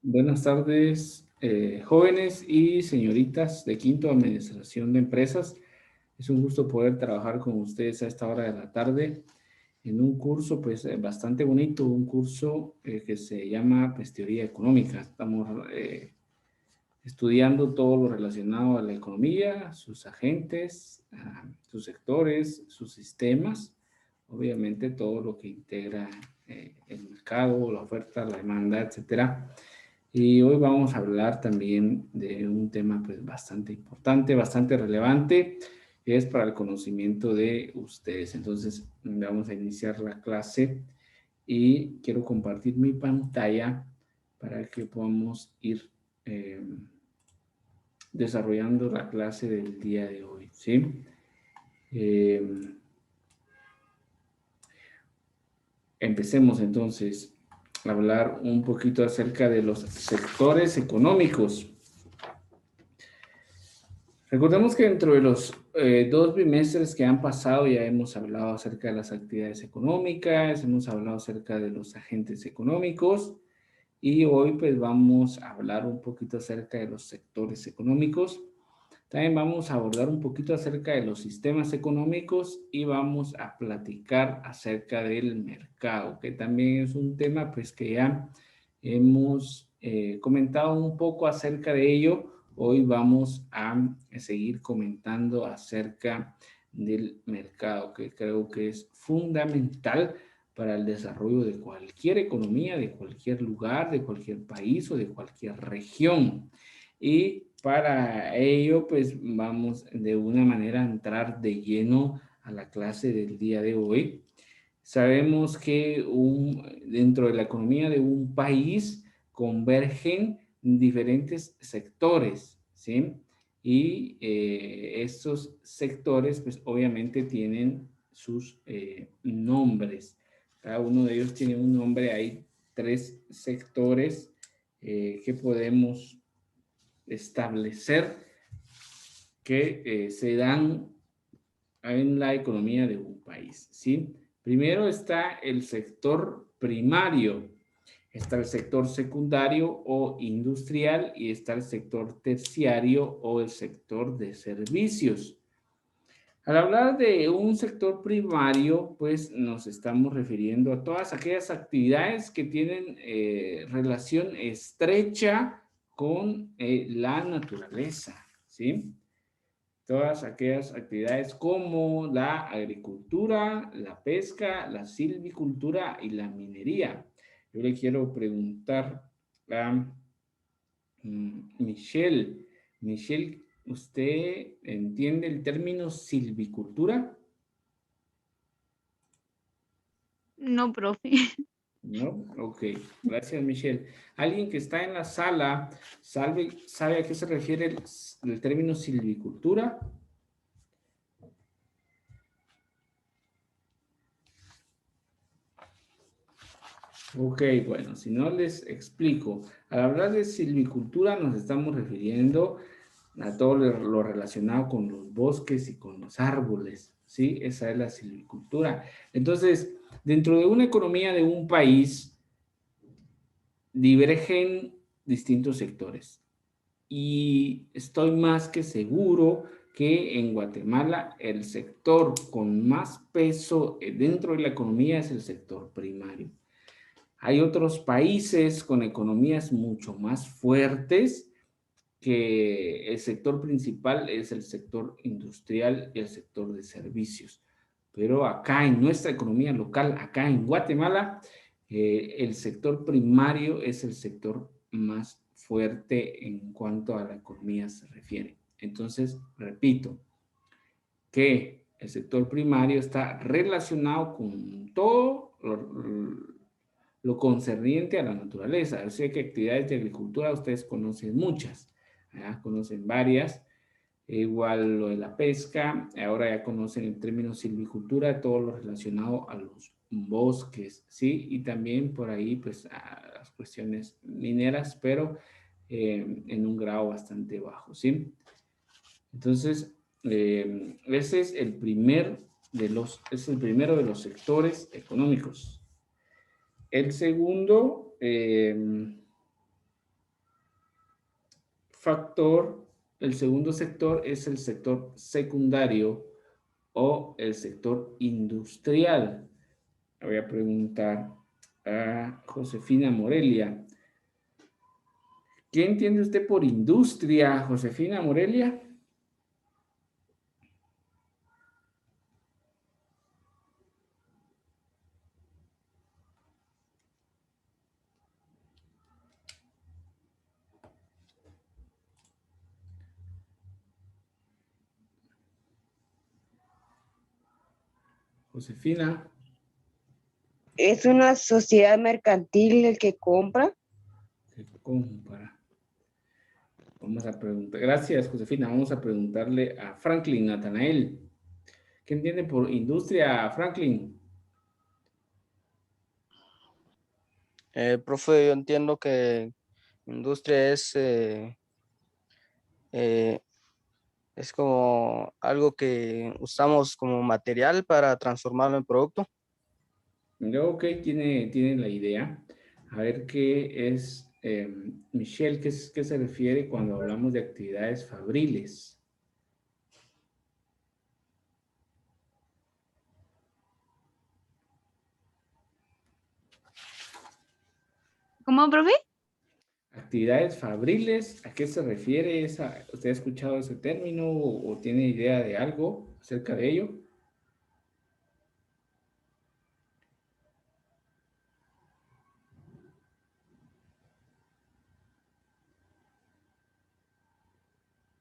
Buenas tardes, jóvenes y señoritas de Quinto Administración de Empresas. Es un gusto poder trabajar con ustedes a esta hora de la tarde en un curso pues bastante bonito, un curso que se llama pues, Teoría Económica. Estamos estudiando todo lo relacionado a la economía, sus agentes, sus sectores, sus sistemas, obviamente todo lo que integra el mercado, la oferta, la demanda, etcétera. Y hoy vamos a hablar también de un tema pues bastante importante, bastante relevante, que es para el conocimiento de ustedes. Entonces vamos a iniciar la clase y quiero compartir mi pantalla para que podamos ir eh, desarrollando la clase del día de hoy, ¿sí? Eh, Empecemos entonces a hablar un poquito acerca de los sectores económicos. Recordemos que dentro de los dos bimestres que han pasado ya hemos hablado acerca de las actividades económicas, hemos hablado acerca de los agentes económicos y hoy pues vamos a hablar un poquito acerca de los sectores económicos. También vamos a abordar un poquito acerca de los sistemas económicos y vamos a platicar acerca del mercado, que también es un tema pues que ya hemos comentado un poco acerca de ello. Hoy vamos a seguir comentando acerca del mercado, que creo que es fundamental para el desarrollo de cualquier economía, de cualquier lugar, de cualquier país o de cualquier región. Y para ello, pues vamos de una manera a entrar de lleno a la clase del día de hoy. Sabemos que dentro de la economía de un país convergen diferentes sectores, ¿sí? Y estos sectores, pues obviamente tienen sus nombres. Cada uno de ellos tiene un nombre. Hay tres sectores que podemos establecer que se dan en la economía de un país, ¿sí? Primero está el sector primario, está el sector secundario o industrial y está el sector terciario o el sector de servicios. Al hablar de un sector primario, pues nos estamos refiriendo a todas aquellas actividades que tienen relación estrecha con la naturaleza, ¿sí? Todas aquellas actividades como la agricultura, la pesca, la silvicultura y la minería. Yo le quiero preguntar a Michelle. Michelle, ¿usted entiende el término silvicultura? No, profe. ¿No? Ok, gracias Michelle. ¿Alguien que está en la sala sabe a qué se refiere el término silvicultura? Ok, bueno, si no les explico. Al hablar de silvicultura nos estamos refiriendo a todo lo relacionado con los bosques y con los árboles, ¿sí? Esa es la silvicultura. Entonces, dentro de una economía de un país, divergen distintos sectores. Y estoy más que seguro que en Guatemala el sector con más peso dentro de la economía es el sector primario. Hay otros países con economías mucho más fuertes que el sector principal es el sector industrial y el sector de servicios. Pero acá en nuestra economía local, acá en Guatemala, el sector primario es el sector más fuerte en cuanto a la economía se refiere. Entonces, repito, que el sector primario está relacionado con todo lo concerniente a la naturaleza. Yo sé que actividades de agricultura ustedes conocen muchas, ¿verdad? Conocen varias, igual lo de la pesca, ahora ya conocen el término silvicultura, todo lo relacionado a los bosques, ¿sí? Y también por ahí, pues, a las cuestiones mineras, pero en un grado bastante bajo, ¿sí? Entonces, ese es es el primero de los sectores económicos. El segundo factor, el segundo sector es el sector secundario o el sector industrial. Voy a preguntar a Josefina Morelia. ¿Qué entiende usted por industria, Josefina Morelia? Josefina. ¿Es una sociedad mercantil el que compra? ¿Qué compra? Vamos a preguntar. Gracias, Josefina. Vamos a preguntarle a Franklin Natanael. ¿Qué entiende por industria, Franklin? Profe, yo entiendo que industria es como algo que usamos como material para transformarlo en producto. Ok, tiene la idea. A ver qué es, Michelle, ¿qué se refiere cuando hablamos de actividades fabriles? ¿Cómo, profe? Actividades fabriles, ¿a qué se refiere esa? ¿Usted ha escuchado ese término o tiene idea de algo acerca de ello?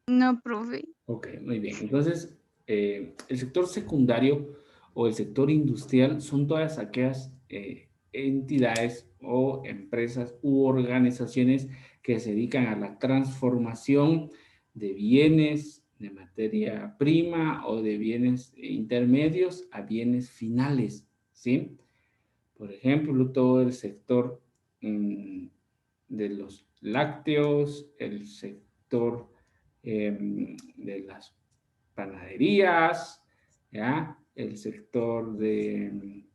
No, profe. Ok, muy bien. Entonces, el sector secundario o el sector industrial son todas aquellas entidades o empresas u organizaciones que se dedican a la transformación de bienes de materia prima o de bienes intermedios a bienes finales, ¿sí? Por ejemplo, todo el sector de los lácteos, el sector de las panaderías, ¿ya? El sector de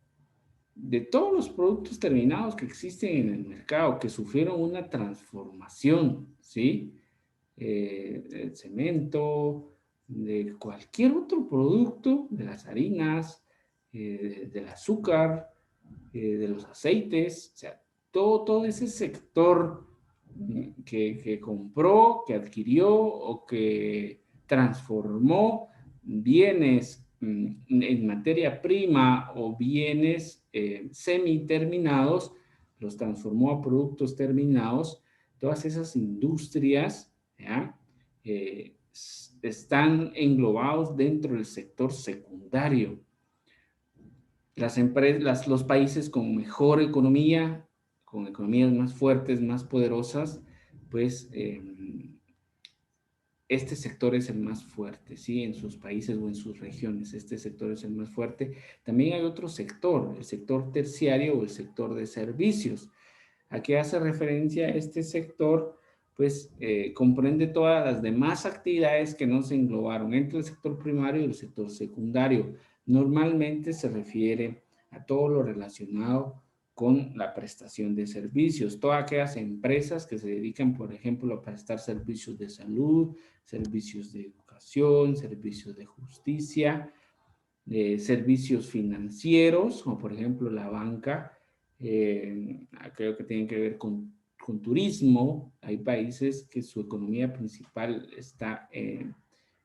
todos los productos terminados que existen en el mercado, que sufrieron una transformación, ¿sí? El cemento, de cualquier otro producto, de las harinas, del azúcar, de los aceites, o sea, todo ese sector que compró, que adquirió o que transformó bienes en materia prima o bienes semi-terminados, los transformó a productos terminados, todas esas industrias, ¿ya? Están englobados dentro del sector secundario. Las empresas, los países con mejor economía, con economías más fuertes, más poderosas, pues este sector es el más fuerte, ¿sí? En sus países o en sus regiones, este sector es el más fuerte. También hay otro sector, el sector terciario o el sector de servicios. ¿A qué hace referencia este sector? Pues comprende todas las demás actividades que no se englobaron entre el sector primario y el sector secundario. Normalmente se refiere a todo lo relacionado con la prestación de servicios. Todas aquellas empresas que se dedican, por ejemplo, a prestar servicios de salud, servicios de educación, servicios de justicia, servicios financieros, como por ejemplo la banca, creo que tienen que ver con turismo. Hay países que su economía principal está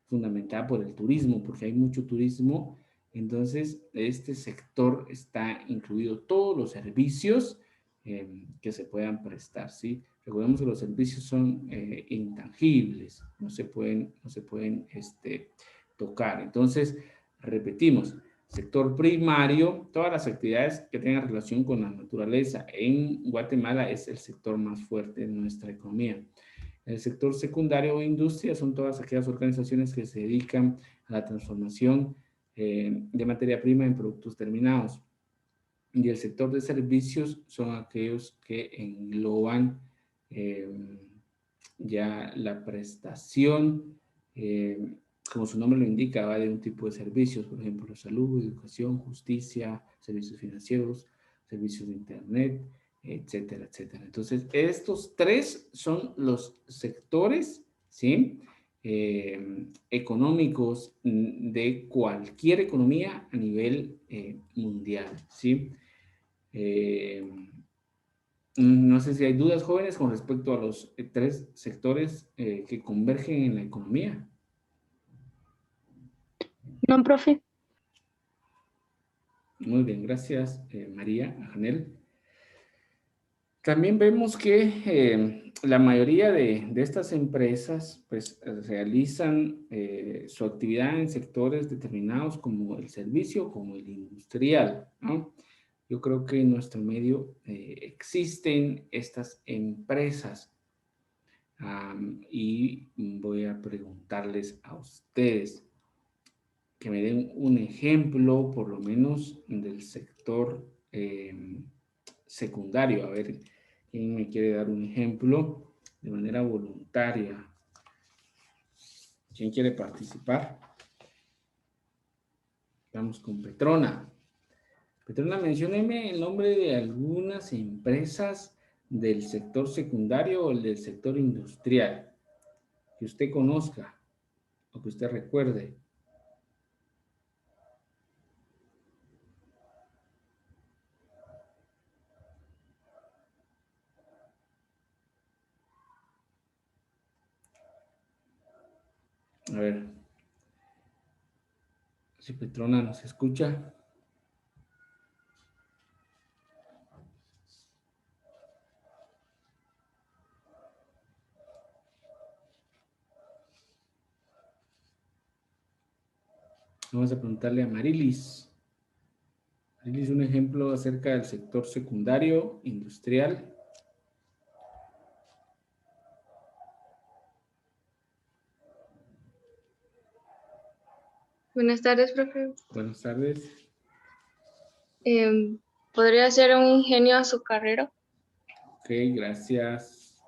fundamentada por el turismo, porque hay mucho turismo. Entonces, este sector está incluido todos los servicios que se puedan prestar, ¿sí? Recordemos que los servicios son intangibles, no se pueden tocar. Entonces, repetimos, sector primario, todas las actividades que tengan relación con la naturaleza en Guatemala es el sector más fuerte de nuestra economía. El sector secundario o industria son todas aquellas organizaciones que se dedican a la transformación de materia prima en productos terminados. Y el sector de servicios son aquellos que engloban ya la prestación, como su nombre lo indica, va de un tipo de servicios, por ejemplo, salud, educación, justicia, servicios financieros, servicios de internet, etcétera, etcétera. Entonces, estos tres son los sectores ¿sí? Económicos de cualquier economía a nivel mundial, ¿sí? No sé si hay dudas, jóvenes, con respecto a los tres sectores que convergen en la economía. No, profe. Muy bien, gracias, María, Janel. También vemos que la mayoría de estas empresas pues realizan su actividad en sectores determinados como el servicio, como el industrial, ¿no? Yo creo que en nuestro medio existen estas empresas y voy a preguntarles a ustedes que me den un ejemplo, por lo menos del sector secundario. A ver, ¿quién me quiere dar un ejemplo de manera voluntaria? ¿Quién quiere participar? Vamos con Petrona. Petrona, mencióneme el nombre de algunas empresas del sector secundario o del sector industrial que usted conozca o que usted recuerde. A ver, si Petrona nos escucha. Vamos a preguntarle a Marilis. Marilis, un ejemplo acerca del sector secundario, industrial. Buenas tardes, profe. Buenas tardes. ¿Podría ser un ingenio azucarero? Ok, gracias,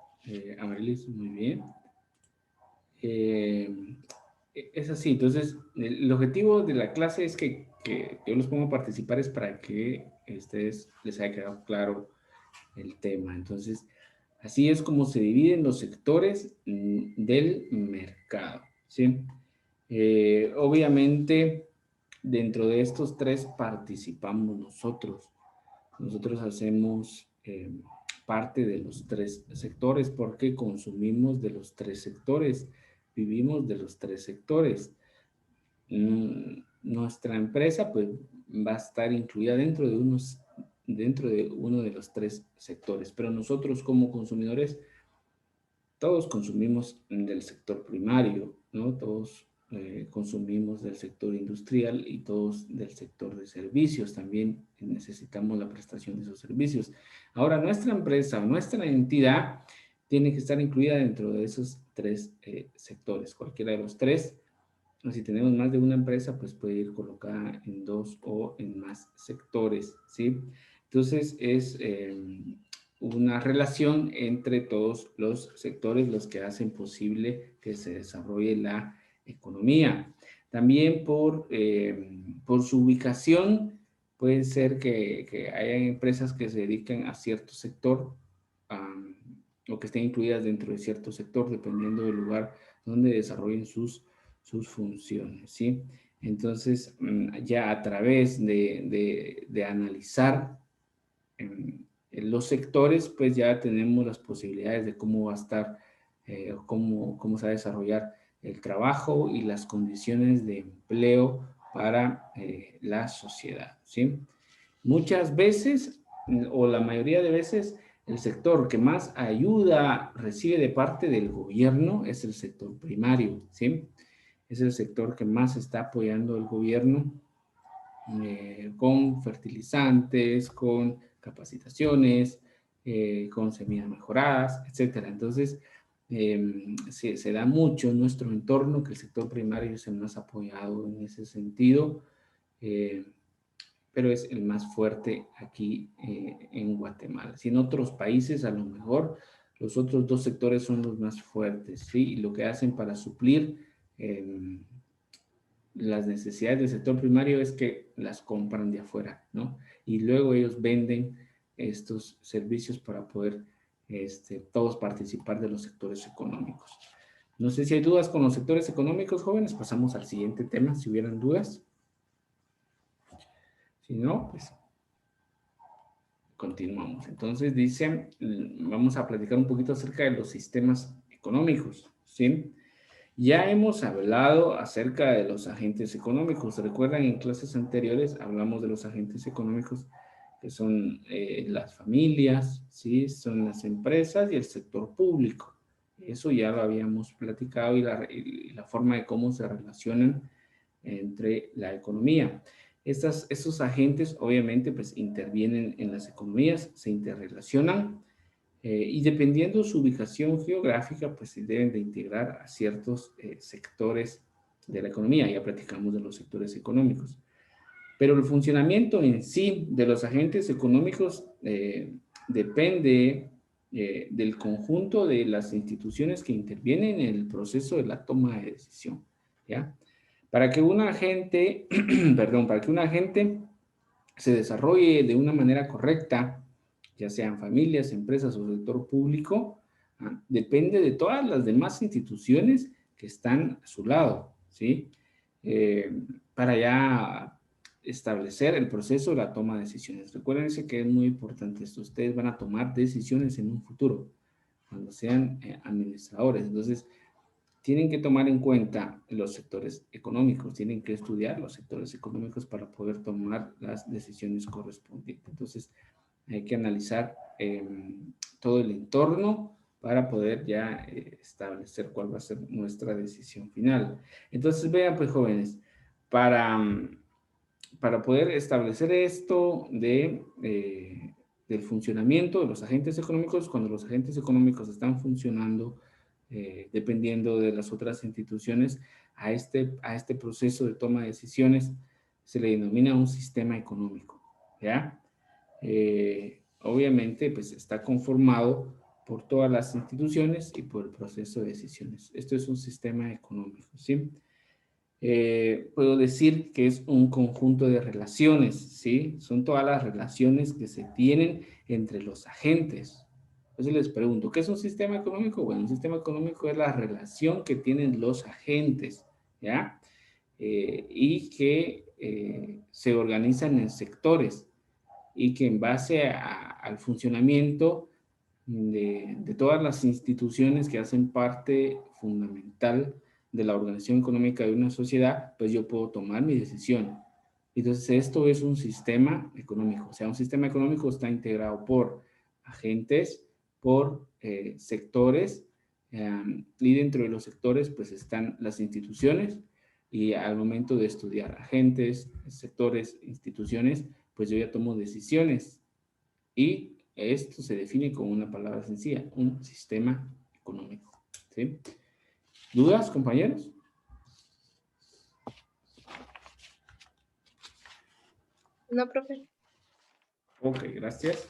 Amarilis, muy bien. Es así, entonces, el objetivo de la clase es que yo los pongo a participar es para que a ustedes les haya quedado claro el tema. Entonces, así es como se dividen los sectores del mercado, ¿sí? Obviamente, dentro de estos tres participamos nosotros. Nosotros hacemos parte de los tres sectores porque consumimos de los tres sectores, vivimos de los tres sectores. Nuestra empresa pues va a estar incluida dentro de uno de los tres sectores, pero nosotros como consumidores todos consumimos del sector primario, ¿no? Todos consumimos del sector industrial y todos del sector de servicios. También necesitamos la prestación de esos servicios. Ahora, nuestra empresa o nuestra entidad tiene que estar incluida dentro de esos tres sectores, cualquiera de los tres. O si tenemos más de una empresa, pues puede ir colocada en dos o en más sectores, ¿sí? Entonces, es una relación entre todos los sectores los que hacen posible que se desarrolle la economía. También por su ubicación, puede ser que haya empresas que se dediquen a cierto sector o que estén incluidas dentro de cierto sector, dependiendo del lugar donde desarrollen sus funciones, ¿sí? Entonces, ya a través de analizar los sectores, pues ya tenemos las posibilidades de cómo va a estar, cómo se va a desarrollar el trabajo y las condiciones de empleo para la sociedad, ¿sí? Muchas veces, o la mayoría de veces, el sector que más ayuda recibe de parte del gobierno es el sector primario, ¿sí? Es el sector que más está apoyando el gobierno con fertilizantes, con capacitaciones, con semillas mejoradas, etcétera. Entonces, se da mucho en nuestro entorno que el sector primario es el más apoyado en ese sentido, pero es el más fuerte aquí en Guatemala. Si en otros países a lo mejor los otros dos sectores son los más fuertes, ¿sí? Y lo que hacen para suplir las necesidades del sector primario es que las compran de afuera, ¿no? Y luego ellos venden estos servicios para poder todos participar de los sectores económicos. No sé si hay dudas con los sectores económicos, jóvenes. Pasamos al siguiente tema, si hubieran dudas. Si no, pues continuamos. Entonces dice, vamos a platicar un poquito acerca de los sistemas económicos, ¿sí? Ya hemos hablado acerca de los agentes económicos. Recuerdan, en clases anteriores hablamos de los agentes económicos que son las familias, ¿sí? Son las empresas y el sector público. Eso ya lo habíamos platicado y la forma de cómo se relacionan entre la economía. Estos agentes obviamente pues intervienen en las economías, se interrelacionan y dependiendo de su ubicación geográfica pues se deben de integrar a ciertos sectores de la economía. Ya platicamos de los sectores económicos. Pero el funcionamiento en sí de los agentes económicos depende del conjunto de las instituciones que intervienen en el proceso de la toma de decisión, ¿ya? Para que un agente, perdón, para que un agente se desarrolle de una manera correcta, ya sean familias, empresas o sector público, depende de todas las demás instituciones que están a su lado, ¿sí? Para ya establecer el proceso de la toma de decisiones. Recuérdense que es muy importante esto. Ustedes van a tomar decisiones en un futuro, cuando sean administradores. Entonces, tienen que tomar en cuenta los sectores económicos, tienen que estudiar los sectores económicos para poder tomar las decisiones correspondientes. Entonces, hay que analizar todo el entorno para poder ya establecer cuál va a ser nuestra decisión final. Entonces, vean pues jóvenes, para poder establecer esto del funcionamiento de los agentes económicos, cuando los agentes económicos están funcionando, dependiendo de las otras instituciones, a este proceso de toma de decisiones se le denomina un sistema económico, ¿ya? Obviamente, pues está conformado por todas las instituciones y por el proceso de decisiones. Esto es un sistema económico, ¿sí? Puedo decir que es un conjunto de relaciones, ¿sí? Son todas las relaciones que se tienen entre los agentes. Entonces les pregunto, ¿qué es un sistema económico? Bueno, un sistema económico es la relación que tienen los agentes, ¿ya? Y que se organizan en sectores y que en base al funcionamiento de todas las instituciones que hacen parte fundamental de la organización económica de una sociedad, pues yo puedo tomar mi decisión. Entonces, esto es un sistema económico. O sea, un sistema económico está integrado por agentes, por sectores, y dentro de los sectores, pues están las instituciones, y al momento de estudiar agentes, sectores, instituciones, pues yo ya tomo decisiones. Y esto se define como una palabra sencilla, un sistema económico, ¿sí? ¿Dudas, compañeros? No, profe. Ok, gracias.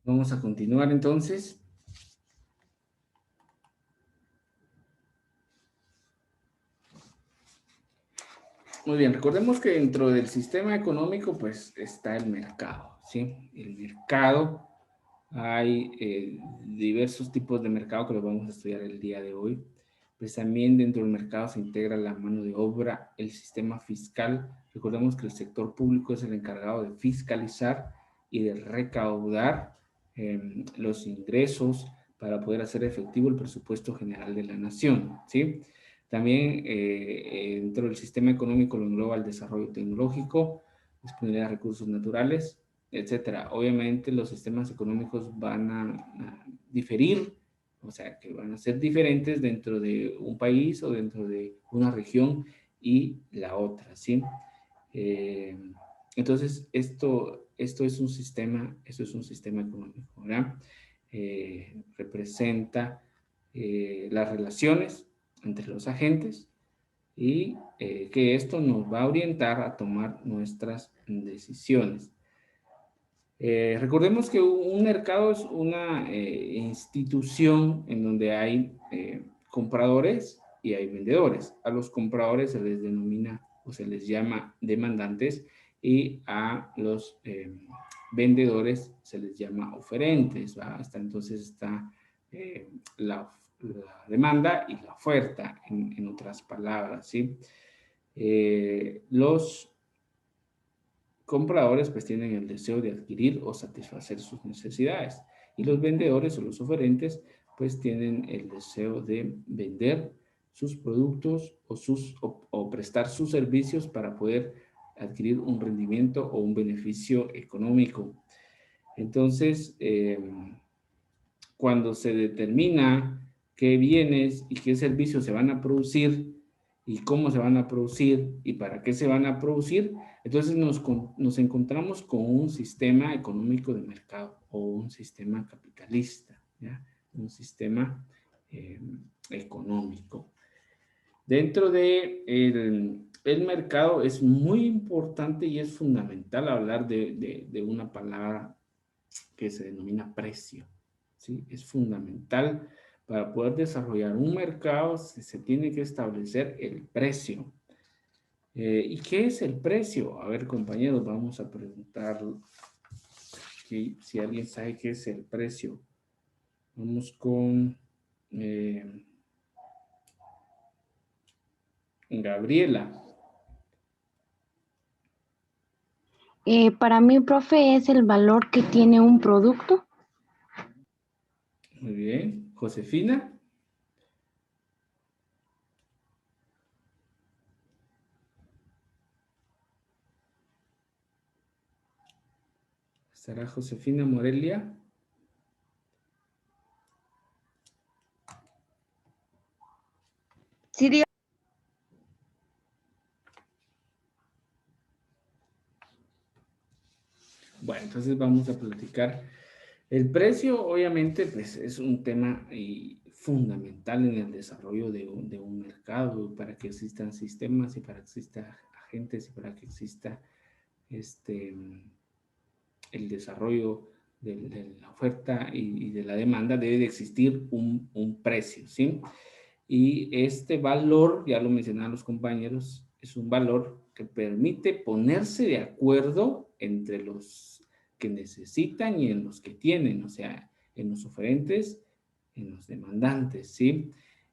Vamos a continuar entonces. Muy bien, recordemos que dentro del sistema económico pues está el mercado, ¿sí? El mercado, hay diversos tipos de mercado que los vamos a estudiar el día de hoy. Pues también dentro del mercado se integra la mano de obra, el sistema fiscal. Recordemos que el sector público es el encargado de fiscalizar y de recaudar los ingresos para poder hacer efectivo el presupuesto general de la nación, ¿sí? También dentro del sistema económico lo engloba el desarrollo tecnológico, disponibilidad de recursos naturales, etcétera. Obviamente los sistemas económicos van a diferir, o sea, que van a ser diferentes dentro de un país o dentro de una región y la otra, ¿sí? Entonces, esto es un sistema económico, ¿verdad? Representa las relaciones entre los agentes y que esto nos va a orientar a tomar nuestras decisiones. Recordemos que un mercado es una institución en donde hay compradores y hay vendedores. A los compradores se les denomina o se les llama demandantes y a los vendedores se les llama oferentes, ¿va? Entonces está la demanda y la oferta, en otras palabras, ¿sí? Los compradores pues tienen el deseo de adquirir o satisfacer sus necesidades y los vendedores o los oferentes pues tienen el deseo de vender sus productos o prestar sus servicios para poder adquirir un rendimiento o un beneficio económico. Entonces, cuando se determina qué bienes y qué servicios se van a producir y cómo se van a producir y para qué se van a producir, entonces nos encontramos con un sistema económico de mercado o un sistema capitalista, ¿ya? Un sistema económico. Dentro de el mercado es muy importante y es fundamental hablar de una palabra que se denomina precio, ¿sí? Es fundamental para poder desarrollar un mercado, se tiene que establecer el precio. ¿Y qué es el precio? A ver, compañeros, vamos a preguntar si alguien sabe qué es el precio. Vamos con Gabriela. Para mí, profe, es el valor que tiene un producto. Muy bien. Josefina. ¿Estará Josefina Morelia? Sí, diga. Bueno, entonces vamos a platicar. El precio, obviamente, pues es un tema fundamental en el desarrollo de un mercado, para que existan sistemas y para que existan agentes y para que exista el desarrollo de la oferta y de la demanda, debe de existir un precio, ¿sí? Y este valor, ya lo mencionaron los compañeros, es un valor que permite ponerse de acuerdo entre los que necesitan y en los que tienen, o sea, en los oferentes, en los demandantes, ¿sí?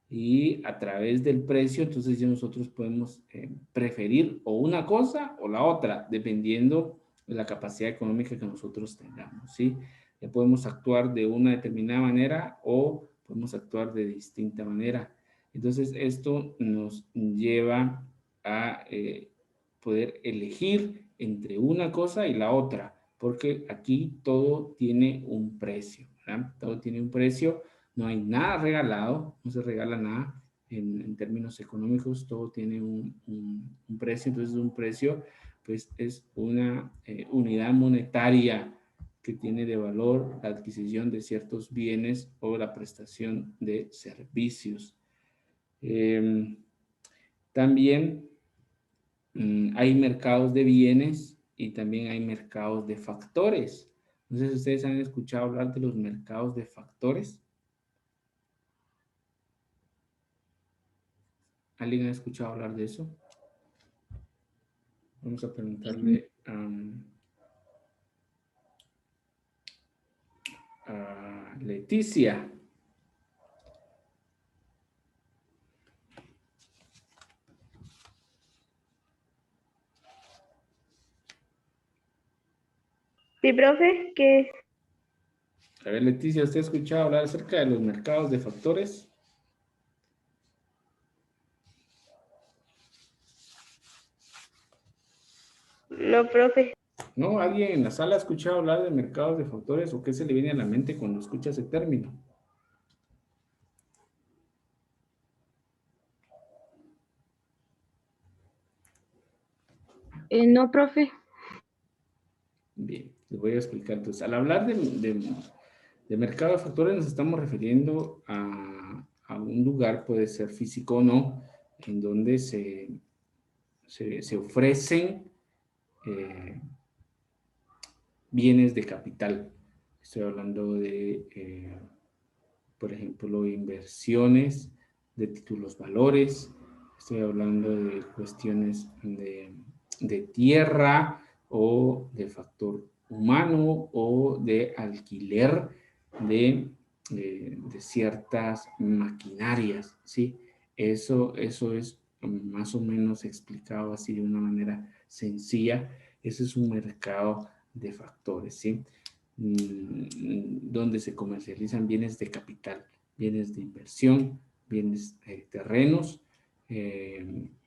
Y a través del precio, entonces ya nosotros podemos preferir o una cosa o la otra, dependiendo de la capacidad económica que nosotros tengamos, ¿sí? Ya podemos actuar de una determinada manera o podemos actuar de distinta manera. Entonces, esto nos lleva a poder elegir entre una cosa y la otra, porque aquí todo tiene un precio, ¿verdad? Todo tiene un precio, no hay nada regalado, no se regala nada en términos económicos, todo tiene un precio, entonces un precio pues es una unidad monetaria que tiene de valor la adquisición de ciertos bienes o la prestación de servicios. También hay mercados de bienes y también hay mercados de factores. No sé si ustedes han escuchado hablar de los mercados de factores. ¿Alguien ha escuchado hablar de eso? Vamos a preguntarle a Leticia. Sí, profe, que A ver, Leticia, ¿usted ha escuchado hablar acerca de los mercados de factores? no, profe. ¿No? ¿Alguien en la sala ha escuchado hablar de mercados de factores o qué se le viene a la mente cuando escucha ese término? No, profe. Bien, les voy a explicar. Entonces, al hablar de mercado de factores nos estamos refiriendo a un lugar, puede ser físico o no, en donde se ofrecen bienes de capital. Estoy hablando de, por ejemplo, inversiones de títulos valores. Estoy hablando de cuestiones de tierra, o de factor humano o de alquiler de ciertas maquinarias, ¿sí? Eso es más o menos explicado así de una manera sencilla. Ese es un mercado de factores, ¿sí? Donde se comercializan bienes de capital, bienes de inversión, bienes terrenos,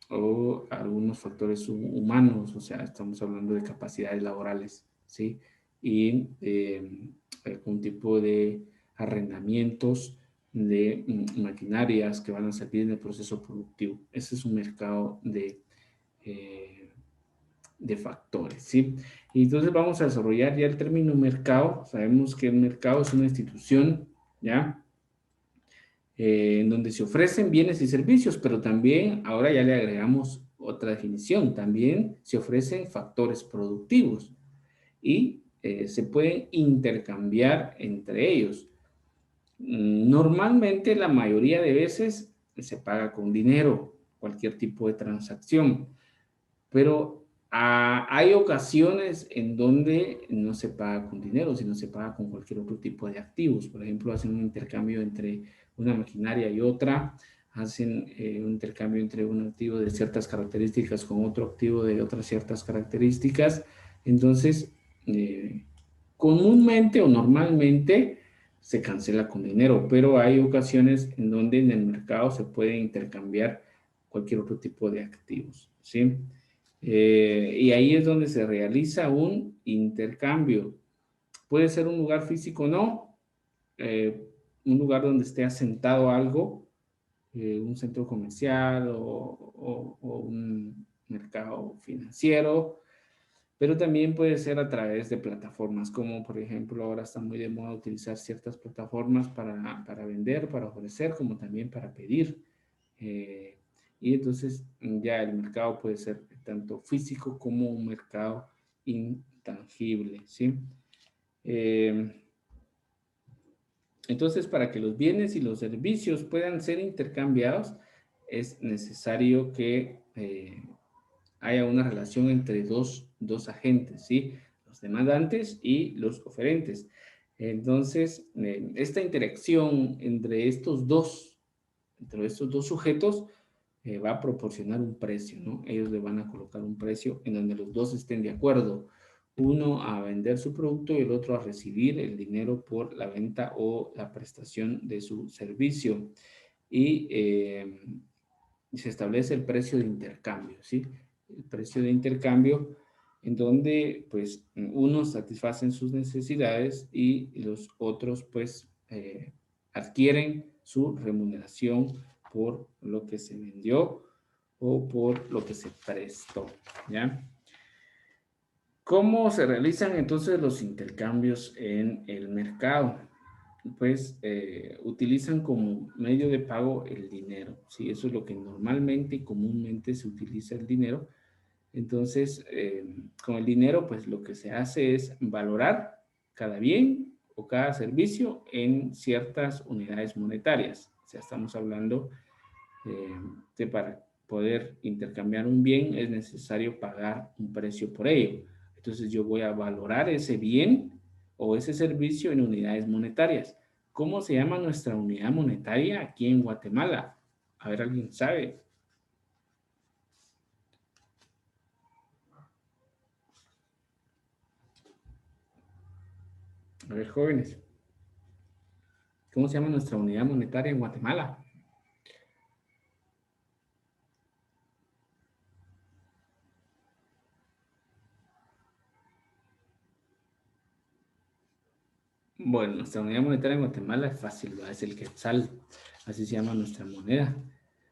o algunos factores humanos, o sea, estamos hablando de capacidades laborales, ¿sí? Y algún tipo de arrendamientos de maquinarias que van a servir en el proceso productivo. Ese es un mercado de factores, ¿sí? Y entonces vamos a desarrollar ya el término mercado. Sabemos que el mercado es una institución, ¿ya? En donde se ofrecen bienes y servicios, pero también ahora ya le agregamos otra definición, también se ofrecen factores productivos y se pueden intercambiar entre ellos. Normalmente la mayoría de veces se paga con dinero, cualquier tipo de transacción, pero hay ocasiones en donde no se paga con dinero, sino se paga con cualquier otro tipo de activos. Por ejemplo, hacen un intercambio entre una maquinaria y otra, hacen un intercambio entre un activo de ciertas características con otro activo de otras ciertas características. Entonces, comúnmente o normalmente se cancela con dinero, pero hay ocasiones en donde en el mercado se puede intercambiar cualquier otro tipo de activos, ¿sí? Y ahí es donde se realiza un intercambio. Puede ser un lugar físico o no, un lugar donde esté asentado algo, un centro comercial o un mercado financiero, pero también puede ser a través de plataformas, como por ejemplo ahora está muy de moda utilizar ciertas plataformas para vender, para ofrecer, como también para pedir. Y entonces ya el mercado puede ser tanto físico como un mercado intangible, ¿sí? Entonces, para que los bienes y los servicios puedan ser intercambiados, es necesario que haya una relación entre dos agentes, ¿sí? Los demandantes y los oferentes. Entonces, esta interacción entre estos dos sujetos va a proporcionar un precio, ¿no? Ellos le van a colocar un precio en donde los dos estén de acuerdo. Uno a vender su producto y el otro a recibir el dinero por la venta o la prestación de su servicio. Y se establece el precio de intercambio, ¿sí? El precio de intercambio en donde, pues, unos satisfacen sus necesidades y los otros, pues, adquieren su remuneración por lo que se vendió o por lo que se prestó, ¿ya? ¿Cómo se realizan entonces los intercambios en el mercado? Pues utilizan como medio de pago el dinero, ¿sí? Eso es lo que normalmente y comúnmente se utiliza el dinero. Entonces, con el dinero, pues lo que se hace es valorar cada bien o cada servicio en ciertas unidades monetarias. O sea, estamos hablando de para poder intercambiar un bien es necesario pagar un precio por ello. Entonces yo voy a valorar ese bien o ese servicio en unidades monetarias. ¿Cómo se llama nuestra unidad monetaria aquí en Guatemala? A ver, ¿alguien sabe? A ver, jóvenes. ¿Cómo se llama nuestra unidad monetaria en Guatemala? Bueno, nuestra unidad monetaria en Guatemala es fácil, ¿verdad? Es el quetzal, así se llama nuestra moneda.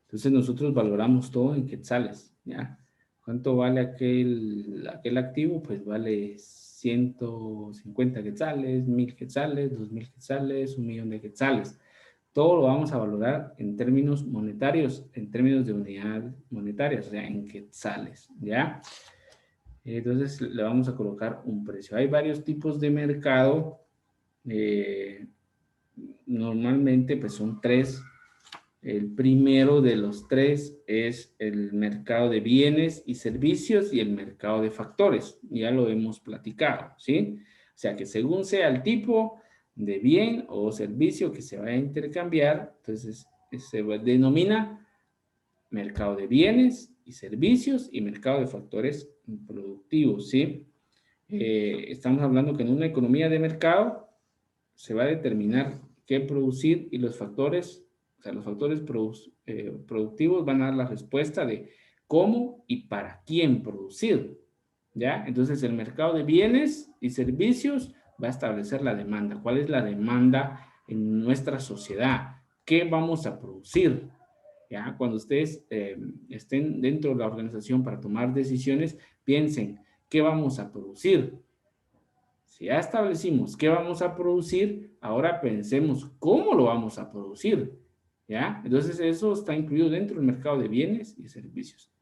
Entonces nosotros valoramos todo en quetzales, ¿ya? ¿Cuánto vale aquel activo? Pues vale 150 quetzales, 1000 quetzales, 2000 quetzales, 1.000.000 de quetzales. Todo lo vamos a valorar en términos monetarios, en términos de unidad monetaria, o sea, en quetzales, ¿ya? Entonces le vamos a colocar un precio. Hay varios tipos de mercado. Normalmente pues son tres El primero de los tres es el mercado de bienes y servicios y el mercado de factores. Ya lo hemos platicado, ¿sí? O sea que según sea el tipo de bien o servicio que se va a intercambiar, entonces se denomina mercado de bienes y servicios y mercado de factores productivos, ¿sí? Estamos hablando que en una economía de mercado se va a determinar qué producir y los factores, o sea, los factores productivos van a dar la respuesta de cómo y para quién producir, ¿ya? Entonces el mercado de bienes y servicios va a establecer la demanda. ¿Cuál es la demanda en nuestra sociedad? ¿Qué vamos a producir? ¿Ya? Cuando ustedes estén dentro de la organización para tomar decisiones, piensen, ¿qué vamos a producir? Si ya establecimos qué vamos a producir, ahora pensemos cómo lo vamos a producir, ¿ya? Entonces eso está incluido dentro del mercado de bienes y servicios.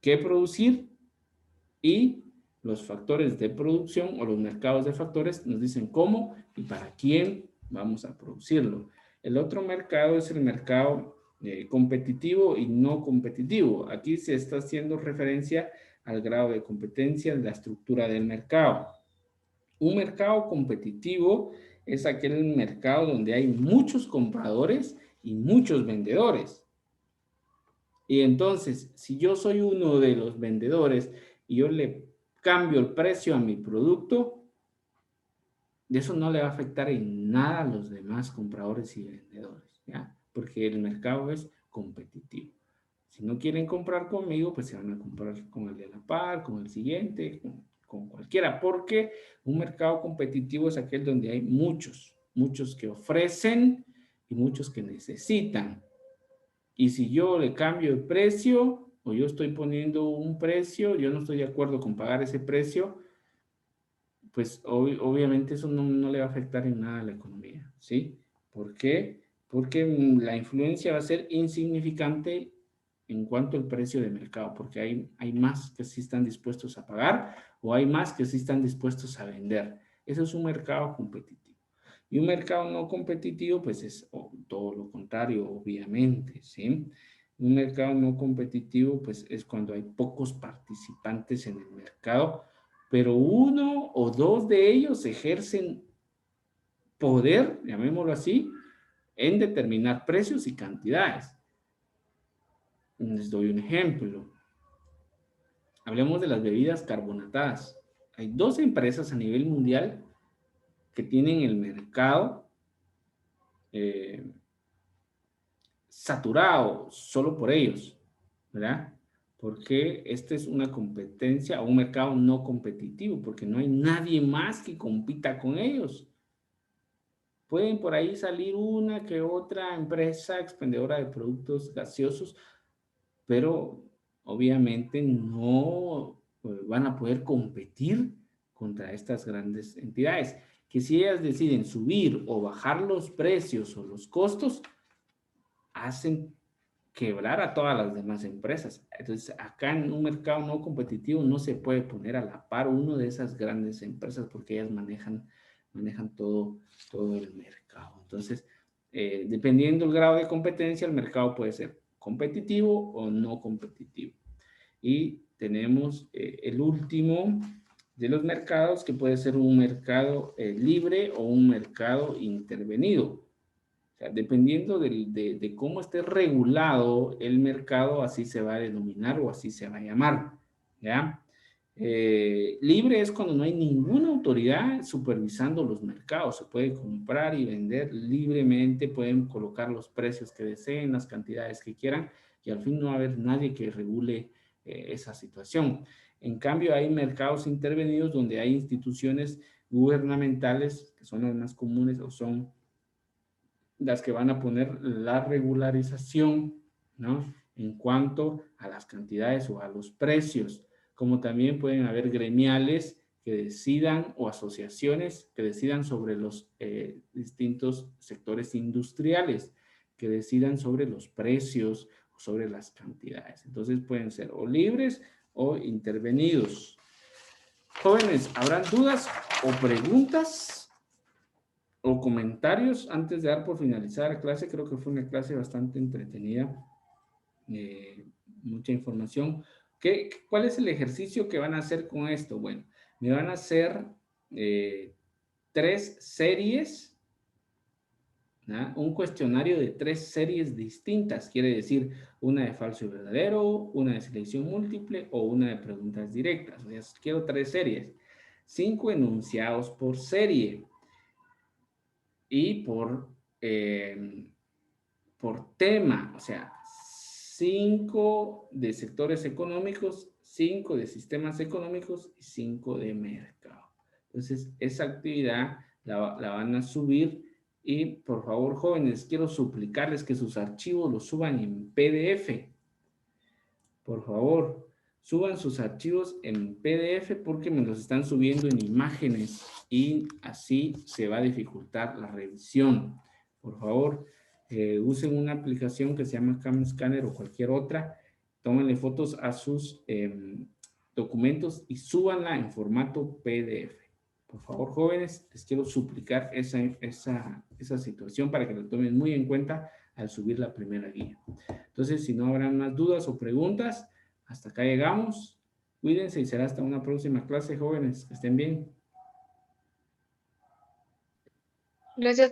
¿Qué producir? Y los factores de producción o los mercados de factores nos dicen cómo y para quién vamos a producirlo. El otro mercado es el mercado competitivo y no competitivo. Aquí se está haciendo referencia al grado de competencia de la estructura del mercado. Un mercado competitivo es aquel mercado donde hay muchos compradores y muchos vendedores. Y entonces, si yo soy uno de los vendedores y yo le cambio el precio a mi producto, de eso no le va a afectar en nada a los demás compradores y vendedores, ¿ya? Porque el mercado es competitivo. Si no quieren comprar conmigo, pues se van a comprar con el de la par, con el siguiente, con cualquiera, porque un mercado competitivo es aquel donde hay muchos que ofrecen y muchos que necesitan. Y si yo le cambio el precio o yo estoy poniendo un precio, yo no estoy de acuerdo con pagar ese precio, pues obviamente eso no le va a afectar en nada a la economía, ¿sí? ¿Por qué? Porque la influencia va a ser insignificante en cuanto al precio de mercado, porque hay más que sí están dispuestos a pagar o hay más que sí están dispuestos a vender. Eso es un mercado competitivo. Y un mercado no competitivo, pues es todo lo contrario, obviamente, ¿sí? Un mercado no competitivo, pues es cuando hay pocos participantes en el mercado, pero uno o dos de ellos ejercen poder, llamémoslo así, en determinar precios y cantidades. Les doy un ejemplo. Hablemos de las bebidas carbonatadas. Hay 2 empresas a nivel mundial que tienen el mercado saturado solo por ellos, ¿verdad? Porque esta es una competencia o un mercado no competitivo, porque no hay nadie más que compita con ellos. Pueden por ahí salir una que otra empresa expendedora de productos gaseosos, pero obviamente no van a poder competir contra estas grandes entidades, que si ellas deciden subir o bajar los precios o los costos, hacen quebrar a todas las demás empresas. Entonces, acá en un mercado no competitivo no se puede poner a la par uno de esas grandes empresas porque ellas manejan todo el mercado. Entonces, dependiendo del grado de competencia, el mercado puede ser competitivo o no competitivo. Y tenemos el último de los mercados, que puede ser un mercado libre o un mercado intervenido. O sea, dependiendo de cómo esté regulado el mercado, así se va a denominar o así se va a llamar, ¿ya? Libre es cuando no hay ninguna autoridad supervisando los mercados. Se puede comprar y vender libremente, pueden colocar los precios que deseen, las cantidades que quieran, y al fin no va a haber nadie que regule esa situación. En cambio, hay mercados intervenidos donde hay instituciones gubernamentales, que son las más comunes o son las que van a poner la regularización, ¿no? En cuanto a las cantidades o a los precios, como también pueden haber gremiales que decidan o asociaciones que decidan sobre los distintos sectores industriales, que decidan sobre los precios o sobre las cantidades. Entonces pueden ser o libres o intervenidos. Jóvenes, ¿habrán dudas o preguntas? o comentarios antes de dar por finalizar la clase. Creo que fue una clase bastante entretenida. Mucha información. ¿Cuál es el ejercicio que van a hacer con esto? Bueno, me van a hacer 3 series, ¿no? Un cuestionario de 3 series distintas. Quiere decir, una de falso y verdadero, una de selección múltiple o una de preguntas directas. O sea, quiero 3 series. 5 enunciados por serie. Y por tema, o sea, 5 de sectores económicos, 5 de sistemas económicos y 5 de mercado. Entonces, esa actividad la van a subir y, por favor, jóvenes, quiero suplicarles que sus archivos los suban en PDF. Por favor, suban sus archivos en PDF porque me los están subiendo en imágenes y así se va a dificultar la revisión. Por favor, usen una aplicación que se llama CamScanner o cualquier otra. Tómenle fotos a sus documentos y súbanla en formato PDF. Por favor, jóvenes, les quiero suplicar esa situación para que lo tomen muy en cuenta al subir la primera guía. Entonces, si no habrán más dudas o preguntas, hasta acá llegamos. Cuídense y será hasta una próxima clase, jóvenes. Que estén bien. Gracias.